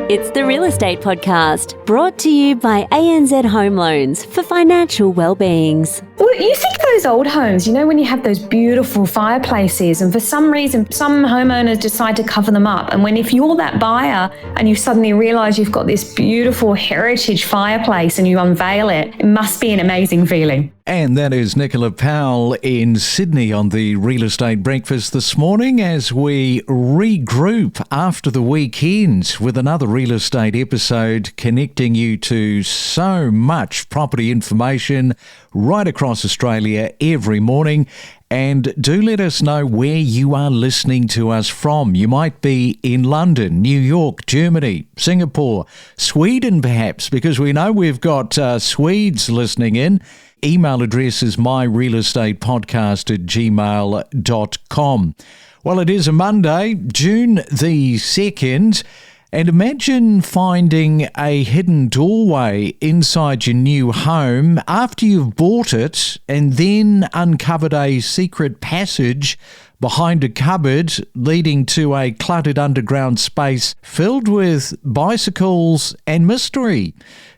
It's the Real Estate Podcast, brought to you by ANZ Home Loans for financial well-beings. Well, you think those old homes, you know, when you have those beautiful fireplaces and for some reason, some homeowners decide to cover them up. And if you're that buyer and you suddenly realise you've got this beautiful heritage fireplace and you unveil it, it must be an amazing feeling. And that is Nicola Powell in Sydney on the Real Estate Breakfast this morning as we regroup after the weekend with another real estate episode connecting you to so much property information right across Australia every morning. And do let us know where you are listening to us from. You might be in London, New York, Germany, Singapore, Sweden perhaps, because we know we've got Swedes listening in. Email address is myrealestatepodcast@gmail.com. Well, it is a Monday, June the 2nd, and imagine finding a hidden doorway inside your new home after you've bought it and then uncovered a secret passage behind a cupboard leading to a cluttered underground space filled with bicycles and mystery.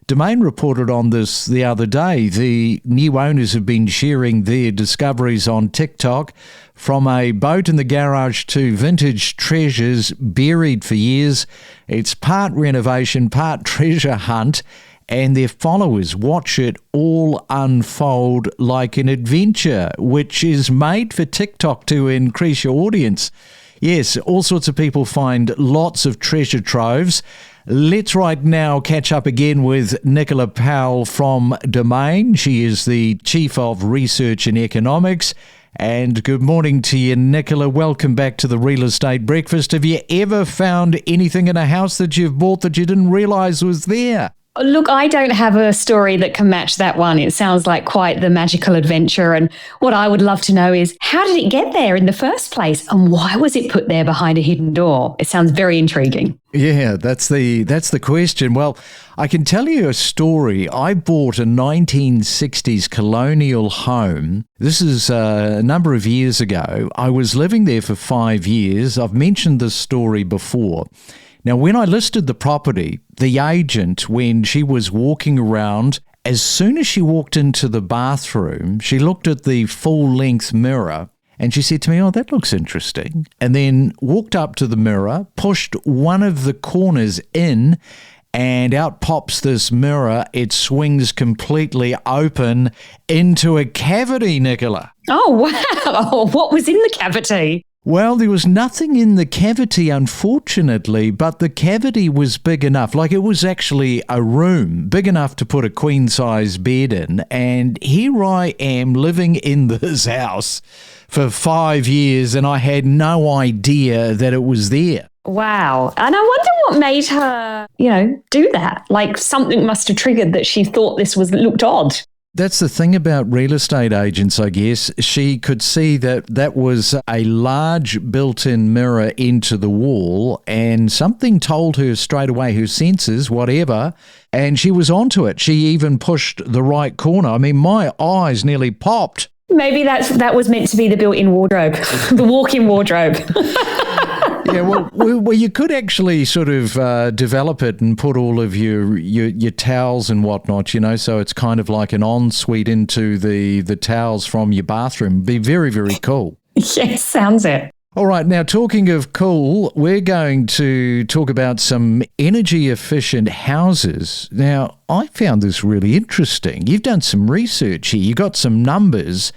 Domain reported on this the other day. The new owners have been sharing their discoveries on TikTok, from a boat in the garage to vintage treasures buried for years. It's part renovation, part treasure hunt, and their followers watch it all unfold like an adventure, which is made for TikTok to increase your audience. Yes, all sorts of people find lots of treasure troves. Let's right now catch up again with Nicola Powell from Domain. She is the Chief of Research and Economics. And good morning to you, Nicola. Welcome back to the Real Estate Breakfast. Have you ever found anything in a house that you've bought that you didn't realise was there? Look, I don't have a story that can match that one. It sounds like quite the magical adventure. And what I would love to know is, how did it get there in the first place? And why was it put there behind a hidden door? It sounds very intriguing. Yeah, that's the question. Well, I can tell you a story. I bought a 1960s colonial home. This is a number of years ago. I was living there for 5 years. I've mentioned this story before. Now, when I listed the property, the agent, when she was walking around, as soon as she walked into the bathroom, she looked at the full-length mirror and she said to me, "Oh, that looks interesting," and then walked up to the mirror, pushed one of the corners in, and out pops this mirror. It swings completely open into a cavity, Nicola. Oh, wow. What was in the cavity? Well, there was nothing in the cavity, unfortunately, but the cavity was big enough. Like, it was actually a room big enough to put a queen-size bed in. And here I am living in this house for 5 years, and I had no idea that it was there. Wow. And I wonder what made her, do that. Like, something must have triggered that she thought this looked odd. That's the thing about real estate agents, I guess. She could see that was a large built-in mirror into the wall, and something told her straight away, her senses, whatever, and she was onto it. She even pushed the right corner. I mean, my eyes nearly popped. Maybe that was meant to be the built-in wardrobe, the walk-in wardrobe. Yeah, well, you could actually sort of develop it and put all of your towels and whatnot, so it's kind of like an ensuite into the towels from your bathroom. It'd be very, very cool. Yes, sounds it. All right, now talking of cool, we're going to talk about some energy-efficient houses. Now, I found this really interesting. You've done some research here. You got some numbers.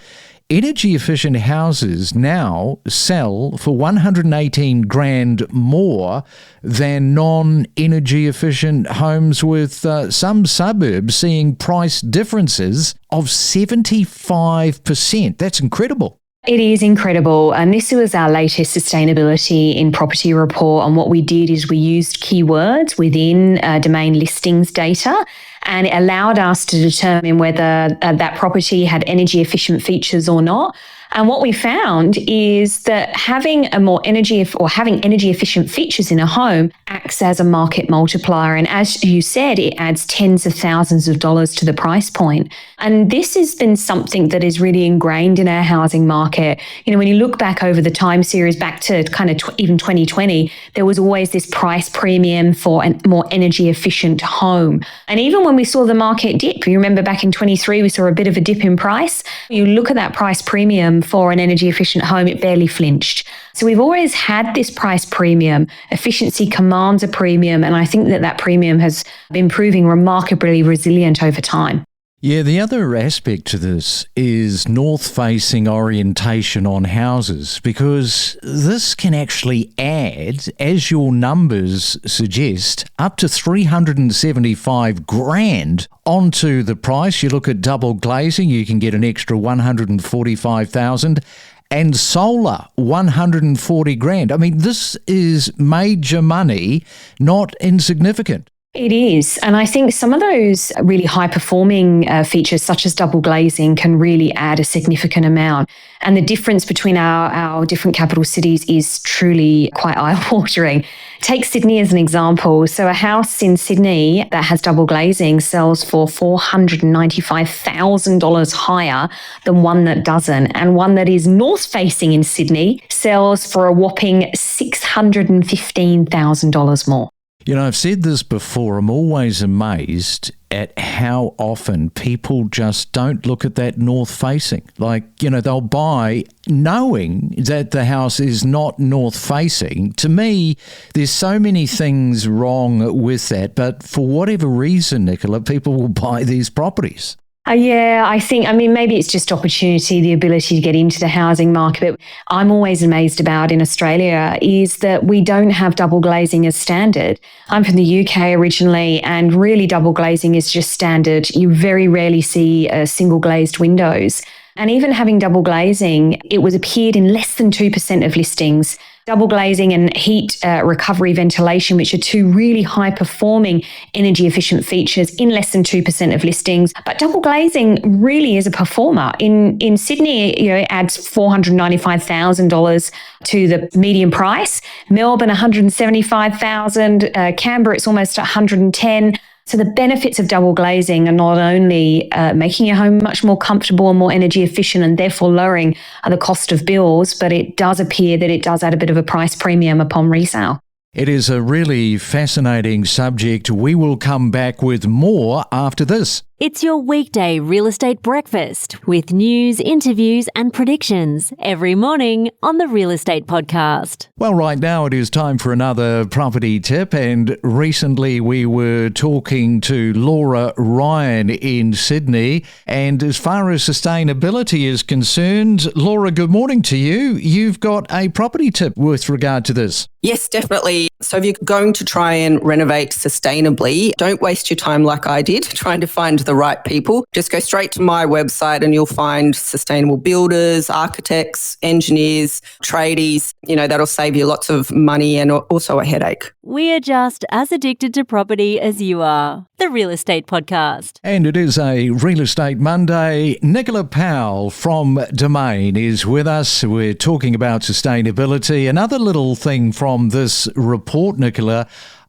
Energy-efficient houses now sell for 118 grand more than non-energy efficient homes, with some suburbs seeing price differences of 75%. That's incredible. It is incredible. And this was our latest sustainability in property report. And what we did is we used keywords within Domain listings data, and it allowed us to determine whether that property had energy efficient features or not. And what we found is that having energy efficient features in a home acts as a market multiplier. And as you said, it adds tens of thousands of dollars to the price point. And this has been something that is really ingrained in our housing market. When you look back over the time series back to kind of even 2020, there was always this price premium for a more energy efficient home. And even when we saw the market dip, you remember back in 23, we saw a bit of a dip in price. You look at that price premium for an energy efficient home, it barely flinched. So we've always had this price premium. Efficiency commands a premium. And I think that premium has been proving remarkably resilient over time. Yeah, the other aspect to this is north-facing orientation on houses, because this can actually add, as your numbers suggest, up to $375,000 onto the price. You look at double glazing, you can get an extra $145,000. And solar, $140,000. I mean, this is major money, not insignificant. It is. And I think some of those really high-performing features, such as double glazing, can really add a significant amount. And the difference between our different capital cities is truly quite eye-watering. Take Sydney as an example. So a house in Sydney that has double glazing sells for $495,000 higher than one that doesn't. And one that is north-facing in Sydney sells for a whopping $615,000 more. I've said this before, I'm always amazed at how often people just don't look at that north facing. They'll buy knowing that the house is not north facing. To me, there's so many things wrong with that, but for whatever reason, Nicola, people will buy these properties. I think maybe it's just opportunity, the ability to get into the housing market. But I'm always amazed about in Australia is that we don't have double glazing as standard. I'm from the UK originally, and really double glazing is just standard. You very rarely see single glazed windows. And even having double glazing, it was appeared in less than 2% of listings. Double glazing and heat recovery ventilation, which are two really high-performing energy-efficient features, in less than 2% of listings. But double glazing really is a performer. In Sydney, it adds $495,000 to the median price. Melbourne, $175,000. Canberra, it's almost $110,000. So the benefits of double glazing are not only making your home much more comfortable and more energy efficient and therefore lowering the cost of bills, but it does appear that it does add a bit of a price premium upon resale. It is a really fascinating subject. We will come back with more after this. It's your weekday real estate breakfast with news, interviews and predictions every morning on the Real Estate Podcast. Well, right now it is time for another property tip, and recently we were talking to Laura Ryan in Sydney, and as far as sustainability is concerned, Laura, good morning to you. You've got a property tip with regard to this. Yes, definitely. So if you're going to try and renovate sustainably, don't waste your time like I did trying to find the right people. Just go straight to my website and you'll find sustainable builders, architects, engineers, tradies. That'll save you lots of money and also a headache. We are just as addicted to property as you are. The Real Estate Podcast. And it is a Real Estate Monday. Nicola Powell from Domain is with us. We're talking about sustainability. Another little thing from this report, Nicola,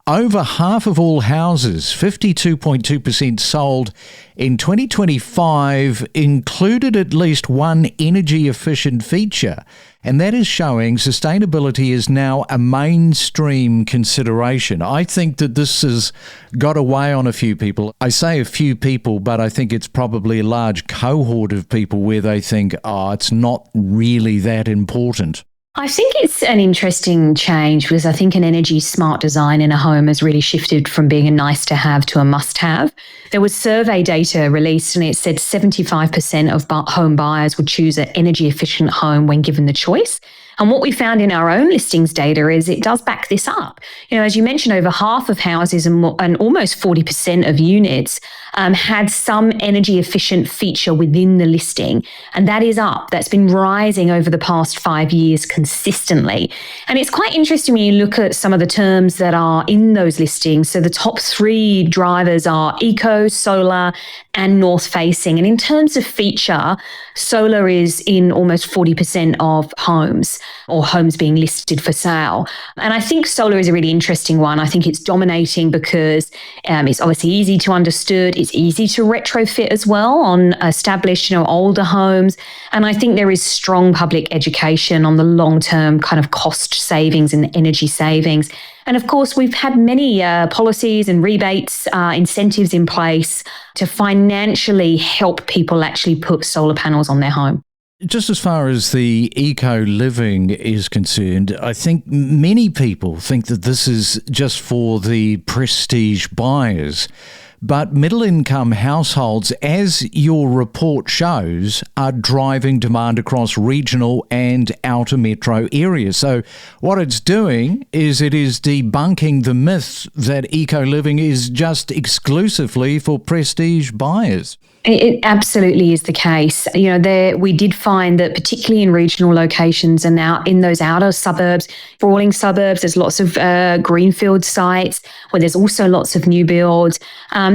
over half of all houses, 52.2% sold in 2025, included at least one energy-efficient feature. And that is showing sustainability is now a mainstream consideration. I think that this has got away on a few people. I say a few people, but I think it's probably a large cohort of people where they think, it's not really that important. I think it's an interesting change because I think an energy smart design in a home has really shifted from being a nice to have to a must have. There was survey data released and it said 75% of home buyers would choose an energy efficient home when given the choice. And what we found in our own listings data is it does back this up. As you mentioned, over half of houses and almost 40% of units had some energy efficient feature within the listing. And that is up. That's been rising over the past 5 years consistently. And it's quite interesting when you look at some of the terms that are in those listings. So the top 3 drivers are eco, solar, and north facing. And in terms of feature, solar is in almost 40% of homes or homes being listed for sale. And I think solar is a really interesting one. I think it's dominating because it's obviously easy to understood. It's easy to retrofit as well on established, older homes. And I think there is strong public education on the long-term kind of cost savings and energy savings. And of course, we've had many policies and rebates, incentives in place to financially help people actually put solar panels on their home. Just as far as the eco-living is concerned, I think many people think that this is just for the prestige buyers. But middle-income households, as your report shows, are driving demand across regional and outer metro areas. So what it's doing is it is debunking the myth that eco-living is just exclusively for prestige buyers. It absolutely is the case. We did find that particularly in regional locations and now in those outer suburbs, sprawling suburbs, there's lots of greenfield sites where there's also lots of new builds.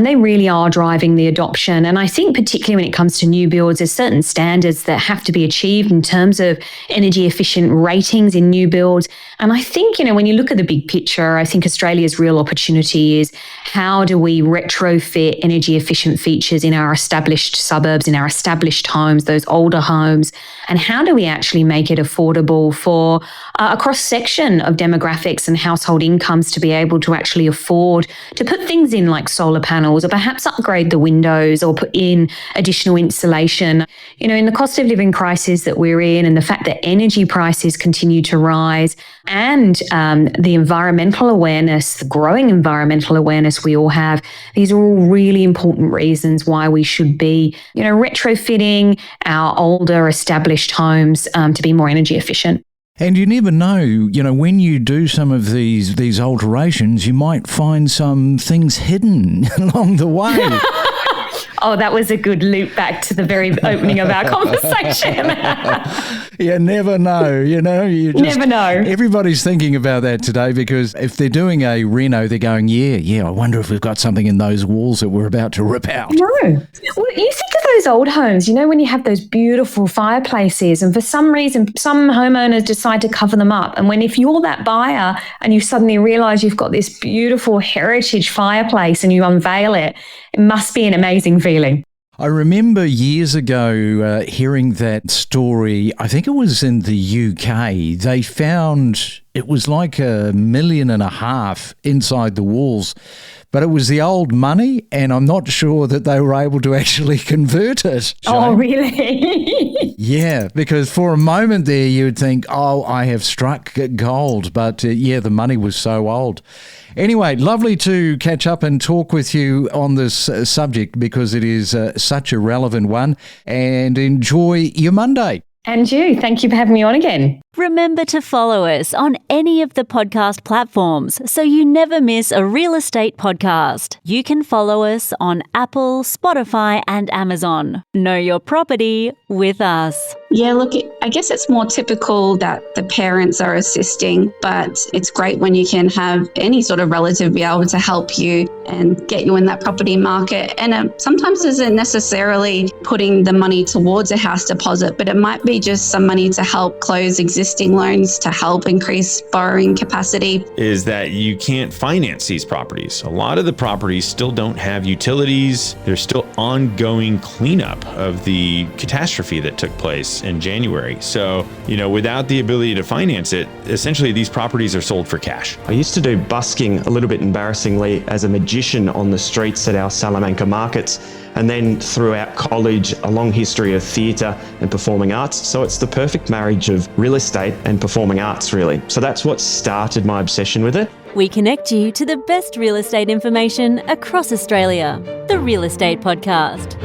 They really are driving the adoption. And I think particularly when it comes to new builds, there's certain standards that have to be achieved in terms of energy efficient ratings in new builds. And I think, when you look at the big picture, I think Australia's real opportunity is how do we retrofit energy efficient features in our established suburbs, in our established homes, those older homes, and how do we actually make it affordable for a cross-section of demographics and household incomes to be able to actually afford to put things in like solar panels or perhaps upgrade the windows or put in additional insulation. In the cost of living crisis that we're in and the fact that energy prices continue to rise and the environmental awareness, the growing environmental awareness we all have, these are all really important reasons why we should be, retrofitting our older established homes to be more energy efficient. And you never know, when you do some of these alterations, you might find some things hidden along the way. Oh, that was a good loop back to the very opening of our conversation. You never know, you just never know. Everybody's thinking about that today because if they're doing a reno, they're going, yeah, I wonder if we've got something in those walls that we're about to rip out. No. Well, you think of those old homes, when you have those beautiful fireplaces and for some reason, some homeowners decide to cover them up. And if you're that buyer and you suddenly realize you've got this beautiful heritage fireplace and you unveil it, it must be an amazing feeling. I remember years ago hearing that story. I think it was in the UK. They found it was like $1.5 million inside the walls, but it was the old money, and I'm not sure that they were able to actually convert it. Jane. Oh, really? Yeah, because for a moment there you would think, I have struck gold, but the money was so old. Anyway, lovely to catch up and talk with you on this subject because it is such a relevant one, and enjoy your Monday. And you. Thank you for having me on again. Remember to follow us on any of the podcast platforms so you never miss a real estate podcast. You can follow us on Apple, Spotify, and Amazon. Know your property with us. Yeah, look, I guess it's more typical that the parents are assisting, but it's great when you can have any sort of relative be able to help you and get you in that property market. And sometimes it isn't necessarily putting the money towards a house deposit, but it might be just some money to help close existing loans to help increase borrowing capacity. Is that you can't finance these properties. A lot of the properties still don't have utilities. There's still ongoing cleanup of the catastrophe that took place in January. So, without the ability to finance it, essentially these properties are sold for cash. I used to do busking a little bit embarrassingly as a magician on the streets at our Salamanca markets, and then throughout college, a long history of theatre and performing arts. So it's the perfect marriage of real estate and performing arts, really. So that's what started my obsession with it. We connect you to the best real estate information across Australia. The Real Estate Podcast.